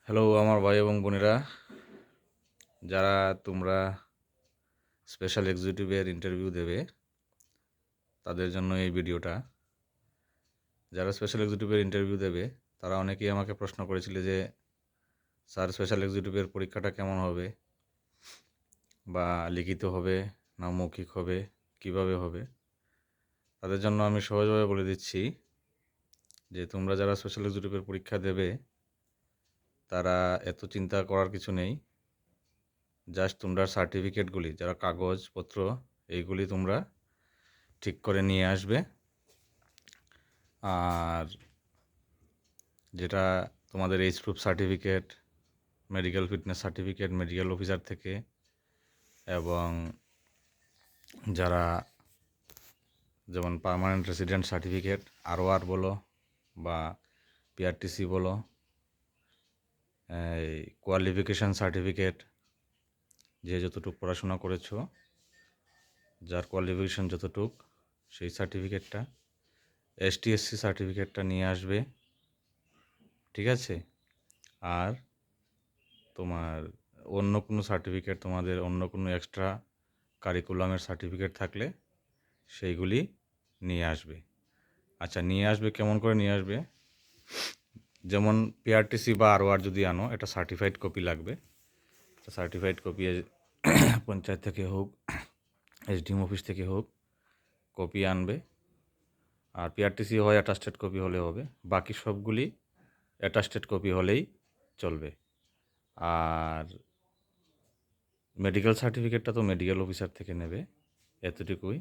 Hello আমার ভাই এবং বোনেরা, যারা তোমরা স্পেশাল এক্সিকিউটিভের ইন্টারভিউ দেবে তাদের জন্য এই ভিডিওটা। যারা স্পেশাল এক্সিকিউটিভের ইন্টারভিউ দেবে তারা অনেকেই আমাকে প্রশ্ন করেছিলে যে স্যার স্পেশাল এক্সিকিউটিভের পরীক্ষাটা কেমন হবে, বা লিখিত হবে না মৌখিক হবে, কিভাবে হবে। তাদের জন্য আমি সহজভাবে বলে দিচ্ছি যে তোমরা যারা স্পেশাল এক্সিকিউটিভের পরীক্ষা দেবে তারা এত চিন্তা করার কিছু নেই। জাস্ট তোমরা সার্টিফিকেটগুলি, যারা কাগজপত্র এইগুলি তোমরা ঠিক করে নিয়ে আসবে। আর যেটা তোমাদের age proof certificate, medical fitness certificate medical officer থেকে, এবং যারা যেমন পার্মানেন্ট রেসিডেন্ট সার্টিফিকেট ROR বলো বা PRTC বলো, এই কোয়ালিফিকেশান সার্টিফিকেট, যে যতটুকু পড়াশোনা করেছো, যার কোয়ালিফিকেশান যতটুক, সেই সার্টিফিকেটটা, STSC সার্টিফিকেটটা নিয়ে আসবে, ঠিক আছে। আর তোমার অন্য কোনো সার্টিফিকেট, তোমাদের অন্য কোনো এক্সট্রা কারিকুলামের সার্টিফিকেট থাকলে সেইগুলি নিয়ে আসবে। আচ্ছা, নিয়ে আসবে কেমন করে নিয়ে আসবে? যেমন PRTC বা ROR যদি আনো, এটা সার্টিফাইড কপি লাগবে। সার্টিফাইড কপি পঞ্চায়েত থেকে হোক, SDM অফিস থেকে হোক, কপি আনবে। আর PRTC হয় অ্যাটাস্টেড কপি হলে হবে, বাকি সবগুলি অ্যাটাস্টেড কপি হলেই চলবে। আর মেডিকেল সার্টিফিকেটটা তো মেডিকেল অফিসার থেকে নেবে, এতটুকুই।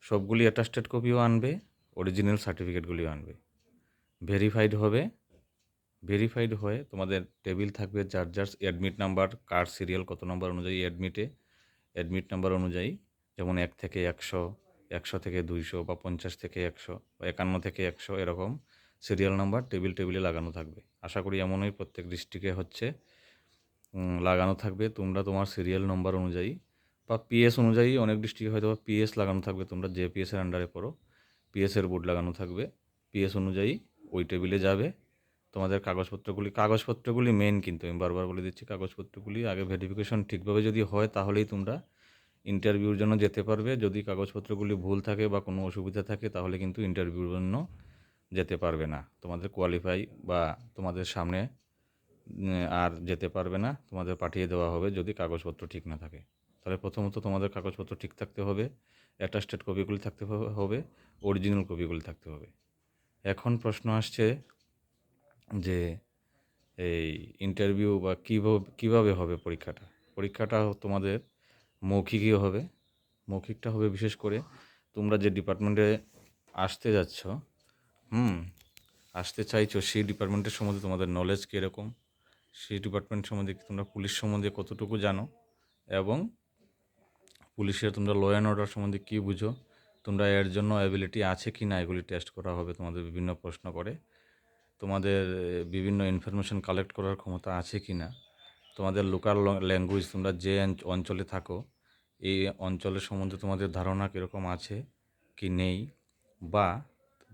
সবগুলি অ্যাটাস্টেড কপিও আনবে, অরিজিনাল সার্টিফিকেটগুলিও আনবে। ভেরিফাইড হয়ে তোমাদের টেবিল থাকবে, যার যার অ্যাডমিট নাম্বার, কার্ড সিরিয়াল কত নম্বর অনুযায়ী অ্যাডমিট নাম্বার অনুযায়ী, যেমন 1 থেকে 100, 100 থেকে 200, বা 50 থেকে 100, বা 51 থেকে 100, এরকম সিরিয়াল নাম্বার টেবিলে লাগানো থাকবে। আশা করি এমনই প্রত্যেক ডিস্ট্রিক্টে হচ্ছে, লাগানো থাকবে। তোমরা তোমার সিরিয়াল নম্বর অনুযায়ী বা PS অনুযায়ী, অনেক ডিস্ট্রিক্টে হয়তো PS লাগানো থাকবে, তোমরা যে PS-এর আন্ডারে পড়ো, PS-এর বোর্ড লাগানো থাকবে। PS অনুযায়ী ওই টেবিলে যাবে। তোমাদের কাগজপত্রগুলি মেন, কিন্তু আমি বারবার বলে দিচ্ছি, কাগজপত্রগুলি আগে ভেরিফিকেশন ঠিকভাবে যদি হয় তাহলেই তোমরা ইন্টারভিউর জন্য যেতে পারবে। যদি কাগজপত্রগুলি ভুল থাকে বা কোনো অসুবিধা থাকে তাহলে কিন্তু ইন্টারভিউর জন্য যেতে পারবে না, তোমাদের কোয়ালিফাই বা তোমাদের সামনে আর যেতে পারবে না, তোমাদের পাঠিয়ে দেওয়া হবে যদি কাগজপত্র ঠিক না থাকে। তাহলে প্রথমত তোমাদের কাগজপত্র ঠিক থাকতে হবে, অ্যাটাস্টেড কপিগুলি থাকতে হবে, অরিজিনাল কপিগুলি থাকতে হবে। এখন প্রশ্ন আসছে যে এই ইন্টারভিউ বা কীভাবে হবে পরীক্ষাটা তোমাদের মৌখিকই হবে। মৌখিকটা হবে বিশেষ করে তোমরা যে ডিপার্টমেন্টে আসতে যাচ্ছ, আসতে চাইছো, সেই ডিপার্টমেন্টের সম্বন্ধে তোমাদের নলেজ কীরকম, সেই ডিপার্টমেন্ট সম্বন্ধে তোমরা পুলিশ সম্বন্ধে কতটুকু জানো, এবং পুলিশের তোমরা ল অ্যান্ড অর্ডার সম্বন্ধে কী বুঝো, তোমরা এর জন্য অ্যাবিলিটি আছে কি না, এগুলি টেস্ট করা হবে। তোমাদের বিভিন্ন প্রশ্ন করে তোমাদের বিভিন্ন ইনফরমেশন কালেক্ট করার ক্ষমতা আছে কি না, তোমাদের লোকাল ল্যাঙ্গুয়েজ, তোমরা যে অঞ্চলে থাকো এই অঞ্চলের সম্বন্ধে তোমাদের ধারণা কীরকম আছে কি নেই, বা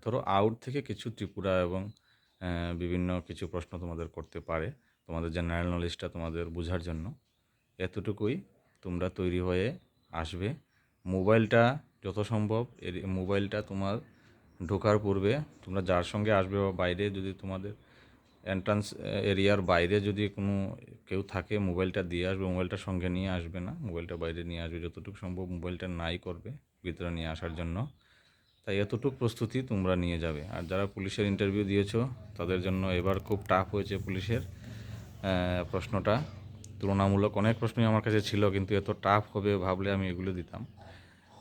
ধরো আউট থেকে কিছু ত্রিপুরা এবং বিভিন্ন কিছু প্রশ্ন তোমাদের করতে পারে, তোমাদের জেনারেল নলেজটা তোমাদের বোঝার জন্য। এতটুকুই তোমরা তৈরি হয়ে আসবে। মোবাইলটা যত সম্ভব, মোবাইলটা তোমার ঢোকার পূর্বে তোমরা যার সঙ্গে আসবে বা বাইরে, যদি তোমাদের এন্ট্রান্স এরিয়ার বাইরে যদি কোনো কেউ থাকে, মোবাইলটা দিয়ে আসবে, মোবাইলটা সঙ্গে নিয়ে আসবে না, মোবাইলটা বাইরে নিয়ে আসবে, যতটুকু সম্ভব মোবাইলটা নাই করবে ভিতরে নিয়ে আসার জন্য। তাই এতটুকু প্রস্তুতি তোমরা নিয়ে যাবে। আর যারা পুলিশের ইন্টারভিউ দিয়েছো তাদের জন্য এবার খুব টাফ হয়েছে পুলিশের প্রশ্নটা। তুলনামূলক অনেক প্রশ্নই আমার কাছে ছিল, কিন্তু এত টাফ হবে ভাবলে আমি এগুলো দিতাম।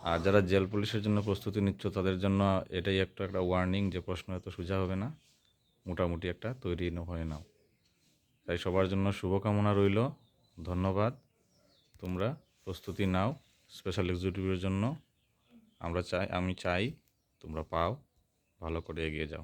আর যারা জেল পুলিশের জন্য প্রস্তুতি নিচ্ছ তাদের জন্য এটাই একটা ওয়ার্নিং, যে প্রশ্ন এত সোজা হবে না, মোটামুটি একটা তৈরি হয়ে নাও। তাই সবার জন্য শুভকামনা রইল। ধন্যবাদ। তোমরা প্রস্তুতি নাও স্পেশাল এক্সিকিউটিভের জন্য। আমি চাই তোমরা পাও, ভালো করে এগিয়ে যাও।